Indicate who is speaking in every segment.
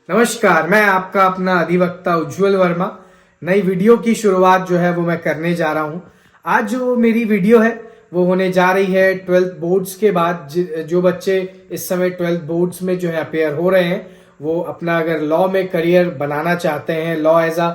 Speaker 1: नमस्कार, मैं आपका अपना अधिवक्ता उज्जवल वर्मा। नई वीडियो की शुरुआत जो है वो मैं करने जा रहा हूं। आज जो मेरी वीडियो है वो होने जा रही है 12th बोर्ड्स के बाद। जो बच्चे इस समय 12th बोर्ड्स में जो है अपेयर हो रहे हैं, वो अपना अगर लॉ में करियर बनाना चाहते हैं, लॉ एज अ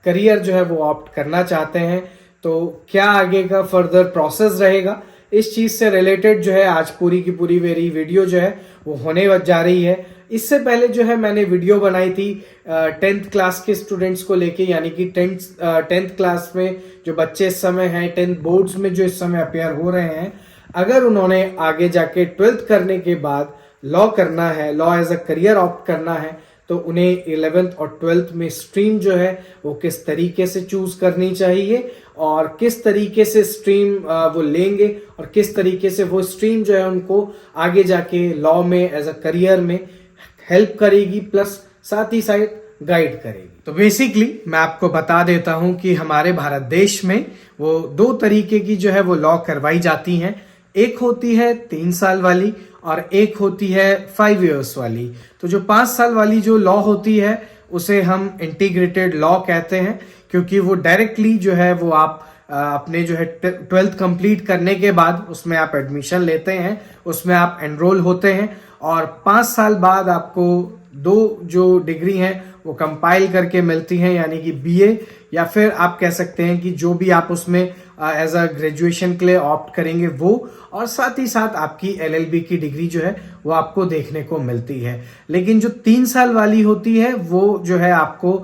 Speaker 1: करियर जो है वो ऑप्ट करना चाहते हैं, तो क्या आगे का फर्दर प्रोसेस रहेगा, इस चीज से रिलेटेड जो है आज पूरी की पूरी मेरी वीडियो जो है वो होने जा रही है। इससे पहले जो है मैंने वीडियो बनाई थी 10th क्लास के स्टूडेंट्स को लेके, यानी कि 10th क्लास में जो बच्चे इस समय हैं, 10th बोर्ड्स में जो इस समय अपेयर हो रहे हैं, अगर उन्होंने आगे जाके 12th करने के बाद लॉ करना है, law as a career opt करना है, तो उन्हें 11th और 12th में स्ट्रीम जो है वो किस तरीके से चूज करनी चाहिए और किस तरीके से स्ट्रीम वो लेंगे और किस तरीके से वो स्ट्रीम जो है उनको आगे जाके लॉ में एज अ करियर में हेल्प करेगी, प्लस साथ ही साथ गाइड करेगी। तो बेसिकली मैं आपको बता देता हूं कि हमारे भारत देश में वो दो तरीके की जो है वो लॉ करवाई जाती हैं। एक होती है 3 साल वाली और एक होती है 5 इयर्स वाली। तो जो 5 साल वाली जो लॉ होती है उसे हम इंटीग्रेटेड लॉ कहते हैं, क्योंकि वो डायरेक्टली जो है वो आप अपने जो है 12th कंप्लीट करने के बाद उसमें आप एडमिशन लेते हैं, उसमें आप एनरोल होते हैं और 5 साल बाद आपको दो जो डिग्री हैं वो कंपाइल करके मिलती हैं, यानी कि बीए, या फिर आप कह सकते हैं कि जो भी आप उसमें एज अ ग्रेजुएशन के लिए ऑप्ट करेंगे वो, और साथ ही साथ आपकी एलएलबी की डिग्री जो है वो आपको देखने को मिलती है। लेकिन जो 3 साल वाली होती है वो जो है आपको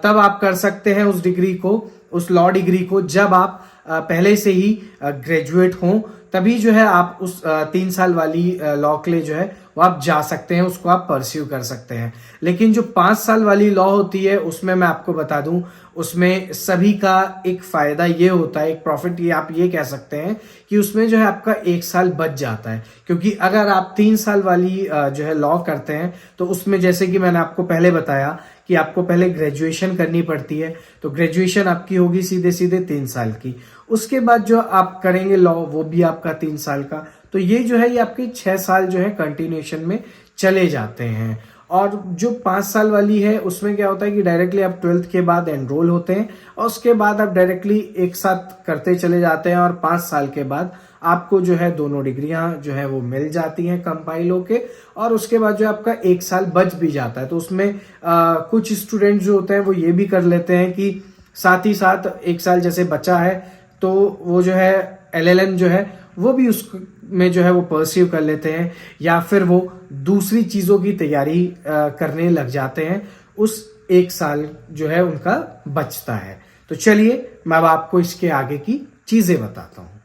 Speaker 1: तब आप कर सकते हैं उस डिग्री को, उस लॉ डिग्री को, जब आप पहले से ही ग्रेजुएट हों, तभी जो है आप उस 3 साल वाली लॉ के लिए जो है वो आप जा सकते हैं, उसको आप परस्यू कर सकते हैं। लेकिन जो 5 साल वाली लॉ होती है उसमें मैं आपको बता दूं, उसमें सभी का एक फायदा ये होता है, एक प्रॉफिट ये आप ये कह सकते हैं कि उसमें जो है आपका 1 साल बच जाता है। क्योंकि अगर आप 3 साल वाली जो है लॉ करते हैं तो उसमें जैसे कि मैंने आपको पहले बताया कि आपको पहले ग्रेजुएशन करनी पड़ती है, तो ग्रेजुएशन आपकी होगी सीधे सीधे 3 साल की। उसके बाद जो आप करेंगे लॉ वो भी आपका 3 साल का, तो ये जो है ये आपके 6 साल जो है कंटिन्यूएशन में चले जाते हैं। और जो 5 साल वाली है उसमें क्या होता है कि डायरेक्टली आप 12th के बाद एनरोल होते हैं और उसके बाद आप डायरेक्टली एक साथ करते चले जाते हैं और 5 साल के बाद आपको जो है दोनों डिग्रियां जो है वो मिल जाती हैं कंपाइल होके, और उसके बाद जो आपका 1 साल बच भी जाता है। तो उसमें कुछ स्टूडेंट जो होते हैं वो ये भी कर लेते हैं कि साथ ही साथ 1 साल जैसे बचा है तो वो जो है एलएलएम जो है वो भी उसमें जो है वो परस्यू कर लेते हैं, या फिर वो दूसरी चीजों की तैयारी करने लग जाते हैं। उस 1 साल जो है उनका बचता है। तो चलिए मैं अब आपको इसके आगे की चीजें बताता हूं।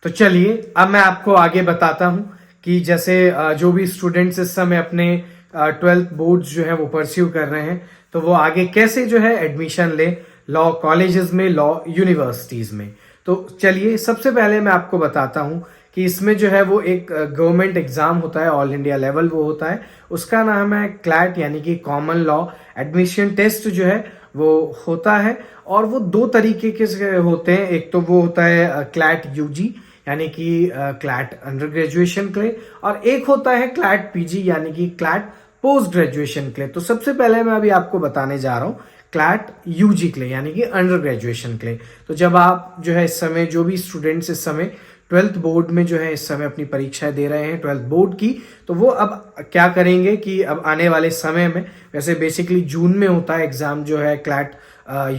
Speaker 1: तो चलिए अब मैं आपको आगे बताता हूं कि जैसे जो भी स्टूडेंट्स इस समय अपने 12th बोर्ड्स जो है वो परस्यू कर रहे हैं, तो वो आगे कैसे जो है एडमिशन ले लॉ कॉलेजेस में, लॉ यूनिवर्सिटीज में। तो चलिए सबसे पहले मैं आपको बताता हूं कि इसमें जो है वो एक गवर्नमेंट एग्जाम होता है, ऑल इंडिया लेवल वो होता है, उसका नाम है क्लैट, यानी कि कॉमन लॉ एडमिशन टेस्ट जो है वो होता है। और वो 2 तरीके के होते हैं, एक तो वो होता है क्लैट यूजी यानी कि क्लैट अंडर ग्रेजुएशन के लिए, और एक होता है क्लैट पीजी यानी कि क्लैट पोस्ट ग्रेजुएशन के लिए। तो सबसे पहले मैं अभी आपको बताने जा रहा हूं क्लैट यूजी के लिए यानी कि अंडर ग्रेजुएशन के लिए। तो जब आप जो है इस समय जो भी स्टूडेंट्स इस समय 12th बोर्ड में जो है इस समय अपनी परीक्षाएं दे रहे हैं 12th बोर्ड की, तो वो अब क्या करेंगे कि अब आने वाले समय में, वैसे बेसिकली जून में होता है एग्जाम जो है क्लैट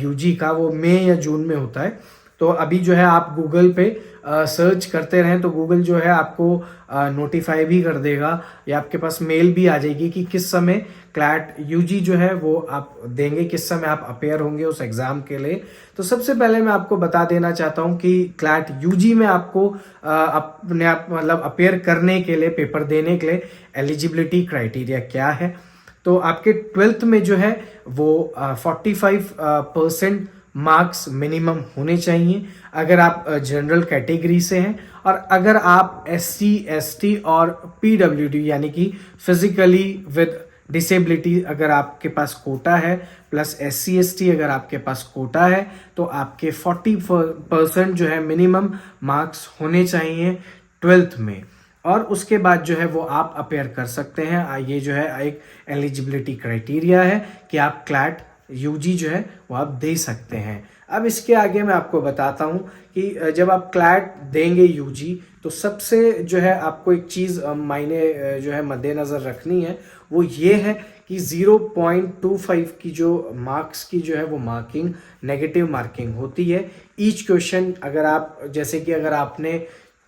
Speaker 1: यूजी का, वो मई या जून में होता है। तो अभी जो है आप गूगल पे सर्च करते रहें तो गूगल जो है आपको नोटिफाई भी कर देगा, या आपके पास मेल भी आ जाएगी कि किस समय क्लैट यूजी जो है वो आप देंगे, किस समय आप अपेयर होंगे उस एग्जाम के लिए। तो सबसे पहले मैं आपको बता देना चाहता हूं कि क्लैट यूजी में आपको अपने आप मतलब अपेयर करने के लिए, पेपर देने के लिए एलिजिबिलिटी क्राइटेरिया क्या है। तो आपके 12th में जो है वो 45% मार्क्स मिनिमम होने चाहिए अगर आप जनरल कैटेगरी से हैं, और अगर आप SC ST और PWD यानी कि फिजिकली विद डिसेबिलिटी अगर आपके पास कोटा है, प्लस SC ST अगर आपके पास कोटा है, तो आपके 40% जो है मिनिमम मार्क्स होने चाहिए 12th में। और उसके बाद जो है वो आप अपेयर कर सकते हैं। ये जो है एक एलिजिबिलिटी क्राइटेरिया है कि आप क्लैट यूजी जो है वो आप दे सकते हैं। अब इसके आगे मैं आपको बताता हूँ कि जब आप क्लैट देंगे यूजी तो सबसे जो है आपको एक चीज़ मायने जो है मद्देनज़र रखनी है, वो ये है कि 0.25 की जो मार्क्स की जो है वो मार्किंग नेगेटिव मार्किंग होती है। ईच क्वेश्चन अगर आप जैसे कि अगर आपने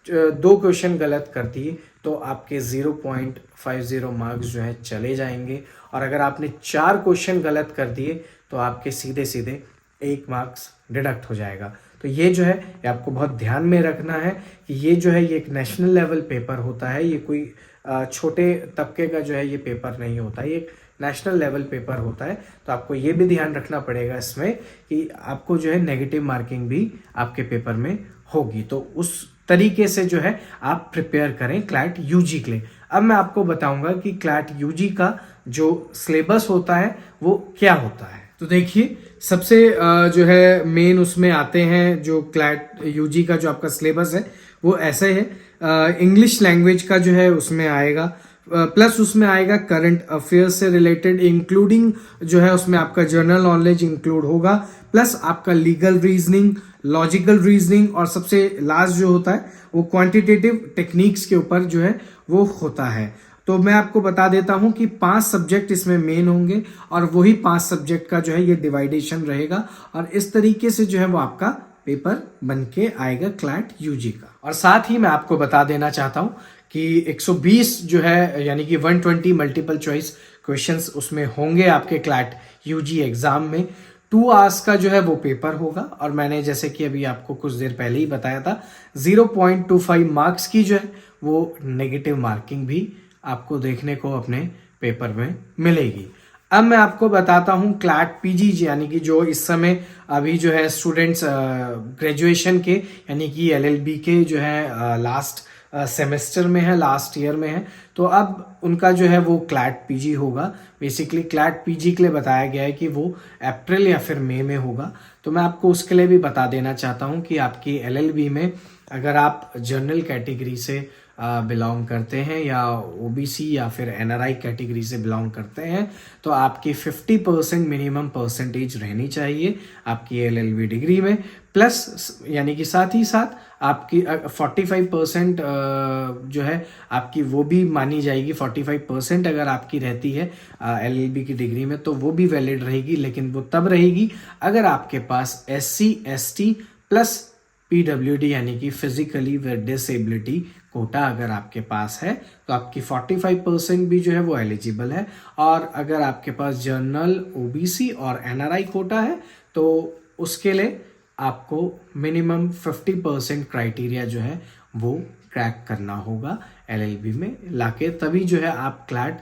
Speaker 1: 2 क्वेश्चन गलत कर दिए तो आपके 0.50 मार्क्स जो है चले जाएंगे, और अगर आपने 4 क्वेश्चन गलत कर दिए तो आपके सीधे सीधे 1 मार्क्स डिडक्ट हो जाएगा। तो ये जो है ये आपको बहुत ध्यान में रखना है कि ये जो है ये एक नेशनल लेवल पेपर होता है, ये कोई छोटे तबके का जो है ये पेपर नहीं होता, ये एक नेशनल लेवल पेपर होता है। तो आपको ये भी ध्यान रखना पड़ेगा इसमें कि आपको जो है नेगेटिव मार्किंग भी आपके पेपर में होगी। तो उस तरीके से जो है आप प्रिपेयर करें क्लैट यूजी के लिए। अब मैं आपको बताऊंगा कि क्लैट यूजी का जो सिलेबस होता है वो क्या होता है। तो देखिए सबसे जो है मेन उसमें आते हैं जो क्लैट यूजी का जो आपका सिलेबस है वो ऐसे है। इंग्लिश लैंग्वेज का जो है उसमें आएगा, प्लस उसमें आएगा करंट अफेयर्स से रिलेटेड, इंक्लूडिंग जो है उसमें आपका जनरल नॉलेज इंक्लूड होगा, प्लस आपका लीगल रीजनिंग, लॉजिकल रीजनिंग, और सबसे लास्ट जो होता है वो क्वांटिटेटिव टेक्निक्स के ऊपर जो है वो होता है। तो मैं आपको बता देता हूं कि 5 सब्जेक्ट इसमें मेन होंगे और वही 5 सब्जेक्ट का जो है ये डिवाइडेशन रहेगा, और इस तरीके से जो है वो आपका पेपर बन के आएगा क्लैट यूजी का। और साथ ही मैं आपको बता देना चाहता हूं कि 120 जो है यानी कि 120 मल्टीपल चॉइस क्वेश्चंस उसमें होंगे आपके क्लैट यूजी एग्जाम में। 2 आवर्स का जो है वो पेपर होगा, और मैंने जैसे कि अभी आपको कुछ देर पहले ही बताया था 0.25 मार्क्स की जो है वो नेगेटिव मार्किंग भी आपको देखने को अपने पेपर में मिलेगी। अब मैं आपको बताता हूं क्लैट पीजी यानी कि जो इस समय अभी जो है स्टूडेंट्स ग्रेजुएशन के यानी कि एलएलबी के जो है लास्ट सेमेस्टर में है, लास्ट ईयर में है, तो अब उनका जो है वो क्लैट पीजी होगा। बेसिकली क्लैट पीजी के लिए बताया गया है कि वो अप्रैल या फिर मई में होगा। तो मैं आपको उसके लिए भी बता देना चाहता हूं कि आपकी एलएलबी में अगर आप जनरल कैटेगरी से बिलोंग करते हैं या ओबीसी या फिर एनआरआई कैटेगरी से बिलोंग करते हैं तो आपकी 50% मिनिमम परसेंटेज रहनी चाहिए आपकी एलएलबी डिग्री में, प्लस यानी कि साथ ही साथ आपकी 45% जो है आपकी वो भी मानी जाएगी। 45% अगर आपकी रहती है एलएलबी की डिग्री में तो वो भी वैलिड रहेगी, लेकिन वो तब रहेगी अगर आपके पास SC ST प्लस पीडब्ल्यूडी यानी कि फिजिकली विद डिसेबिलिटी कोटा अगर आपके पास है तो आपकी 45% भी जो है वो एलिजिबल है। और अगर आपके पास जनरल ओबीसी और एनआरआई कोटा है तो उसके लिए आपको मिनिमम 50% क्राइटेरिया जो है वो क्रैक करना होगा एलएलबी में लाके, तभी जो है आप क्लैट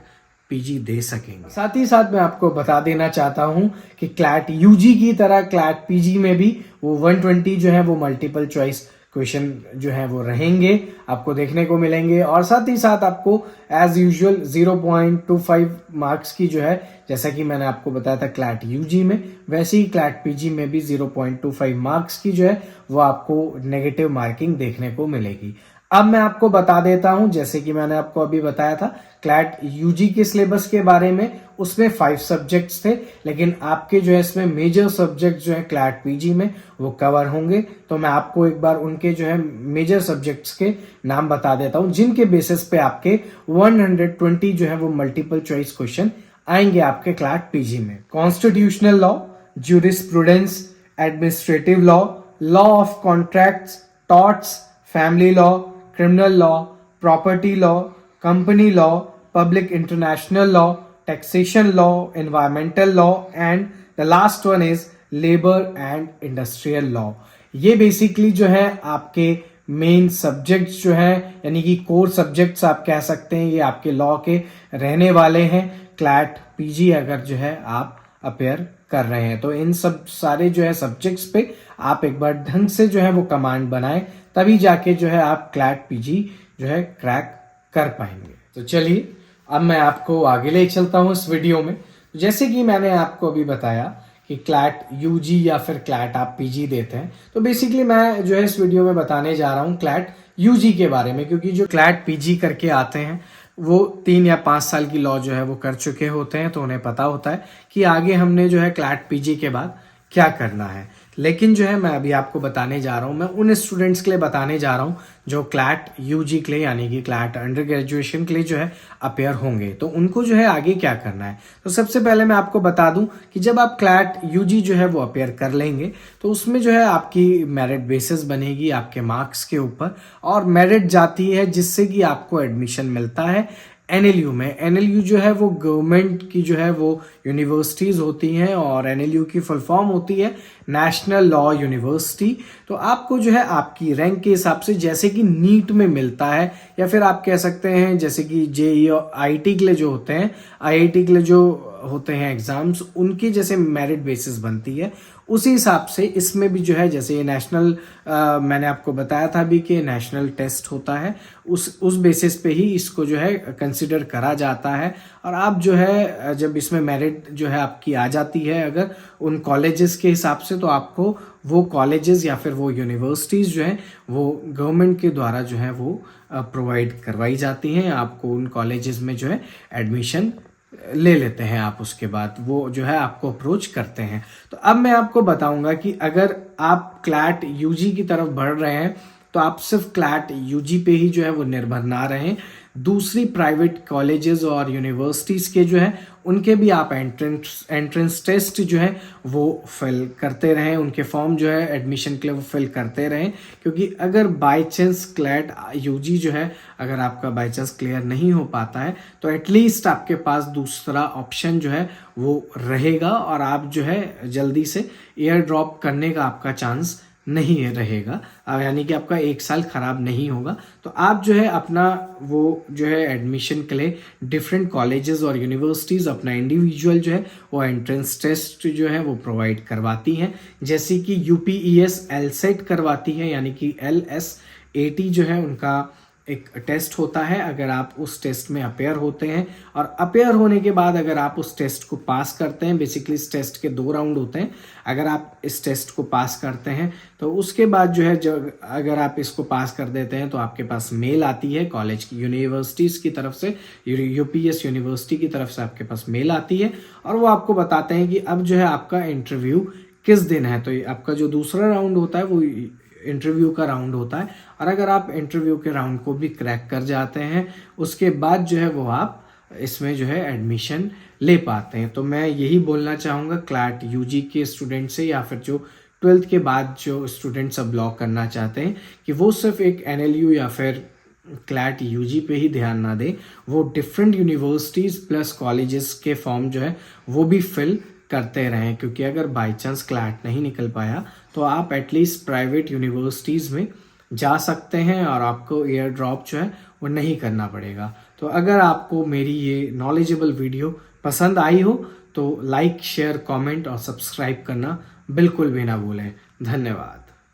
Speaker 1: पीजी दे सकेंगे। साथ ही साथ मैं आपको बता देना चाहता हूं कि क्लैट यूजी की तरह क्लैट पीजी में भी वो 120 जो है वो मल्टीपल चॉइस क्वेश्चन जो है वो रहेंगे आपको देखने को मिलेंगे, और साथ ही साथ आपको एज यूजुअल 0.25 मार्क्स की जो है जैसा कि मैंने आपको बताया था क्लैट यूजी में, वैसे ही क्लैट पीजी में भी 0.25 मार्क्स की जो है वो आपको नेगेटिव मार्किंग देखने को मिलेगी। अब मैं आपको बता देता हूं जैसे कि मैंने आपको अभी बताया था क्लैट यूजी के सिलेबस के बारे में, उसमें 5 सब्जेक्ट्स थे, लेकिन आपके जो है इसमें मेजर सब्जेक्ट जो है क्लैट पीजी में वो कवर होंगे। तो मैं आपको एक बार उनके जो है मेजर सब्जेक्ट्स के नाम बता देता हूं जिनके बेसिस पे आपके 120 जो है वो मल्टीपल चॉइस क्वेश्चन आएंगे आपके क्लैट पीजी में। Constitutional law, jurisprudence, administrative law, law of contracts, torts, family law, criminal law, property law, company law, public international law, taxation law, environmental law, and the last one is labor and industrial law। ये basically जो है आपके main subjects जो है यानी कि core subjects आप कह सकते हैं, ये आपके लॉ के रहने वाले हैं क्लैट पीजी अगर जो है आप अपेयर कर रहे हैं। तो इन सब सारे जो है सब्जेक्ट्स पे आप एक बार ढंग से जो है वो कमांड बनाएं, तभी जाके जो है आप क्लैट पीजी जो है क्रैक कर पाएंगे। तो चलिए अब मैं आपको आगे ले चलता हूं इस वीडियो में। जैसे कि मैंने आपको अभी बताया कि क्लैट यूजी या फिर क्लैट आप पीजी देते हैं। तो बेसिकली मैं जो है इस वीडियो में बताने जा रहा हूँ क्लैट यूजी के बारे में, क्योंकि जो क्लैट पीजी करके आते हैं वो 3 या 5 साल की लॉ जो है वो कर चुके होते हैं, तो उन्हें पता होता है कि आगे हमने जो है क्लैट पीजी के बाद क्या करना है। लेकिन जो है मैं अभी आपको बताने जा रहा हूँ, मैं उन स्टूडेंट्स के लिए बताने जा रहा हूँ जो क्लैट यूजी के लिए यानी कि क्लैट अंडर ग्रेजुएशन के लिए जो है अपेयर होंगे, तो उनको जो है आगे क्या करना है। तो सबसे पहले मैं आपको बता दूं कि जब आप क्लैट यूजी जो है वो अपेयर कर लेंगे तो उसमें जो है आपकी मेरिट बेसिस बनेगी आपके मार्क्स के ऊपर, और मेरिट जाती है जिससे कि आपको एडमिशन मिलता है एनएलयू में। एनएलयू जो है वो गवर्नमेंट की जो है वो यूनिवर्सिटीज होती हैं, और एनएलयू की फुल फॉर्म होती है नेशनल लॉ यूनिवर्सिटी। तो आपको जो है आपकी रैंक के हिसाब से, जैसे कि नीट में मिलता है, या फिर आप कह सकते हैं जैसे कि जेई और आईआईटी के लिए जो होते हैं, आईआईटी के लिए जो होते हैं एग्जाम्स, उनकी जैसे मेरिट बेसिस बनती है, उसी हिसाब से इसमें भी जो है जैसे ये नेशनल मैंने आपको बताया था अभी कि नेशनल टेस्ट होता है, उस बेसिस पे ही इसको जो है कंसिडर करा जाता है। और आप जो है जब इसमें मेरिट जो है आपकी आ जाती है अगर उन कॉलेजेस के हिसाब से, तो आपको वो कॉलेजेस या फिर वो यूनिवर्सिटीज जो है वो गवर्नमेंट के द्वारा जो है वो प्रोवाइड करवाई जाती हैं। आपको उन कॉलेजेस में जो है एडमिशन ले लेते हैं आप, उसके बाद वो जो है आपको अप्रोच करते हैं। तो अब मैं आपको बताऊंगा कि अगर आप क्लैट यूजी की तरफ बढ़ रहे हैं तो आप सिर्फ क्लैट यूजी पे ही जो है वो निर्भर ना रहें, दूसरी प्राइवेट कॉलेजेस और यूनिवर्सिटीज के जो है उनके भी आप एंट्रेंस टेस्ट जो है वो फिल करते रहें, उनके फॉर्म जो है एडमिशन के लिए वो फिल करते रहें। क्योंकि अगर बाय चांस क्लैट यूजी जो है अगर आपका बाय चांस क्लियर नहीं हो पाता है तो एटलीस्ट आपके पास दूसरा ऑप्शन जो है वो रहेगा, और आप जो है जल्दी से एयर ड्रॉप करने का आपका चांस नहीं रहेगा, यानी कि आपका 1 साल खराब नहीं होगा। तो आप जो है अपना वो जो है एडमिशन के लिए डिफरेंट कॉलेजेस और यूनिवर्सिटीज अपना इंडिविजुअल जो है वो एंट्रेंस टेस्ट जो है वो प्रोवाइड करवाती हैं, जैसे कि यूपीईएस एलसेट करवाती है, यानी कि LSAT जो है उनका एक टेस्ट होता है। अगर आप उस टेस्ट में अपेयर होते हैं और अपेयर होने के बाद अगर आप उस टेस्ट को पास करते हैं, बेसिकली इस टेस्ट के 2 राउंड होते हैं, अगर आप इस टेस्ट को पास करते हैं तो उसके बाद जो है जब अगर आप इसको पास कर देते हैं तो आपके पास मेल आती है कॉलेज की यूनिवर्सिटीज़ की तरफ से, यूपीएस यूनिवर्सिटी की तरफ से आपके पास मेल आती है, और वो आपको बताते हैं कि अब जो है आपका इंटरव्यू किस दिन है। तो आपका जो दूसरा राउंड होता है वो इंटरव्यू का राउंड होता है, और अगर आप इंटरव्यू के राउंड को भी क्रैक कर जाते हैं उसके बाद जो है वो आप इसमें जो है एडमिशन ले पाते हैं। तो मैं यही बोलना चाहूँगा क्लैट यूजी के स्टूडेंट से, या फिर जो 12th के बाद जो स्टूडेंट्स अब लॉ करना चाहते हैं, कि वो सिर्फ एक एनएलयू या फिर क्लैट यूजी पे ही ध्यान ना दें, वो डिफरेंट यूनिवर्सिटीज़ प्लस कॉलेजेस के फॉर्म जो है वो भी फिल करते रहें। क्योंकि अगर बाय चांस क्लैट नहीं निकल पाया तो आप एटलीस्ट प्राइवेट यूनिवर्सिटीज़ में जा सकते हैं और आपको एयर ड्रॉप जो है वो नहीं करना पड़ेगा। तो अगर आपको मेरी ये नॉलेजेबल वीडियो पसंद आई हो तो लाइक, शेयर, कमेंट और सब्सक्राइब करना बिल्कुल भी ना भूलें। धन्यवाद।